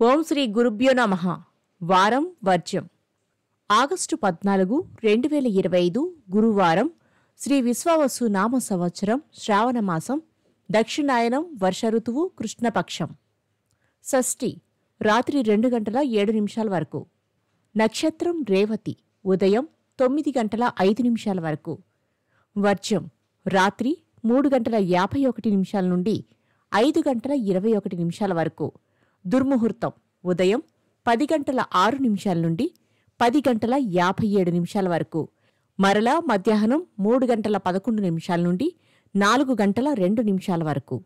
ఓం శ్రీ గురుభ్యో నమః. వారం వర్జ్యం. ఆగస్టు 14, 2025 గురువారం. శ్రీ విశ్వావసు నామ సంవత్సరం శ్రావణమాసం. దక్షిణాయనం వర్ష ఋతువు కృష్ణపక్షం. షష్ఠి రాత్రి 2:07 వరకు. నక్షత్రం రేవతి ఉదయం 9:05 వరకు. వర్జ్యం రాత్రి 3:51 నుండి 5:21 వరకు. దుర్ముహూర్తం ఉదయం 10:06 నుండి 10:57 వరకు. మరలా మధ్యాహ్నం 3:11 నుండి 4:02 వరకు.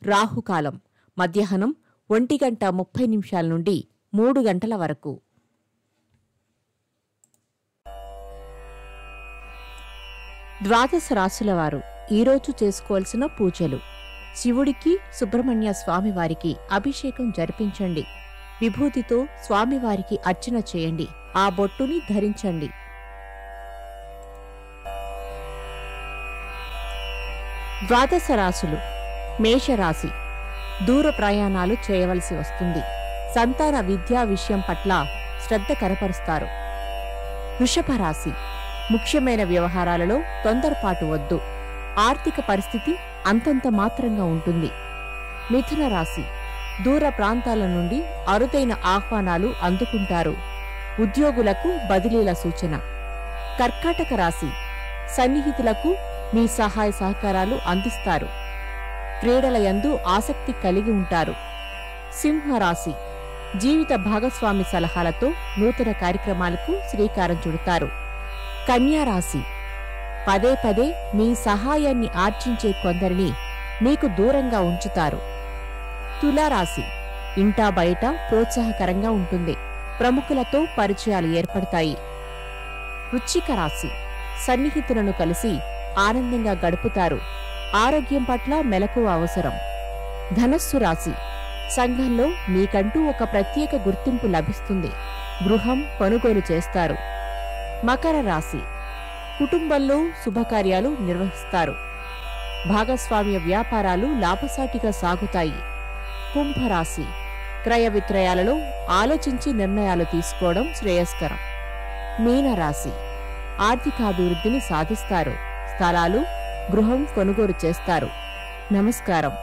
రాహుకాలం మధ్యాహ్నం 1:30 నుండి 3 గంటల వరకు. ద్వాదశ రాశుల వారు ఈరోజు చేసుకోవాల్సిన పూజలు: శివుడికి, సుబ్రహ్మణ్య స్వామివారికి అభిషేకం జరిపించండి. విభూతితో స్వామివారికి అర్చన చేయండి. ఆ బొట్టుని ధరించండి. ద్వాదశ రాశులు. మేషరాశి. దూర ప్రయాణాలు చేయవలసి వస్తుంది. సంతాన విద్యా విషయం పట్ల శ్రద్ధ కనపరుస్తారు. వృషభ రాశి. ముఖ్యమైన వ్యవహారాలలో తొందరపాటు వద్దు. ఆర్థిక పరిస్థితి అంతంత మాత్రంగా ఉంటుంది. మిథున రాశి. దూర ప్రాంతాల నుండి అరుదైన ఆహ్వానాలు అందుకుంటారు. ఉద్యోగులకు బదిలీల సూచన. కర్కాటక రాశి. సన్నిహితులకు మీ సహాయ సహకారాలు అందిస్తారు. క్రీడల యందు ఆసక్తి కలిగి ఉంటారు. సింహరాశి. జీవిత భాగస్వామి సలహాలతో నూతన కార్యక్రమాలకు శ్రీకారం చుడతారు. కన్యారాశి. పదే పదే మీ సహాయాన్ని ఆర్జించే కొందరిని మీకు దూరంగా ఉంచుతారు. తులారాశి. ఇంటా బయట ప్రోత్సాహకరంగా ఉంటుంది. ప్రముఖులతో పరిచయాలు ఏర్పడతాయి. వృశ్చిక రాశి. సన్నిహితులను కలిసి ఆనందంగా గడుపుతారు. ఆరోగ్యం పట్ల మెలకువ అవసరం. ధనస్సు రాశి. సంఘంలో మీకంటూ ఒక ప్రత్యేక గుర్తింపు లభిస్తుంది. గృహం కొనుగోలు చేస్తారు. మకర రాశి. కుటుంబంలో శుభకార్యాలు నిర్వహిస్తారు. భాగస్వామ్య వ్యాపారాలు లాభసాటిగా సాగుతాయి. కుంభరాశి. క్రయ విక్రయాలలో ఆలోచించి నిర్ణయాలు తీసుకోవడం శ్రేయస్కరం. మీనరాశి. ఆర్థికాభివృద్ధిని సాధిస్తారు. స్థలాలు, గృహం కొనుగోలు చేస్తారు. నమస్కారం.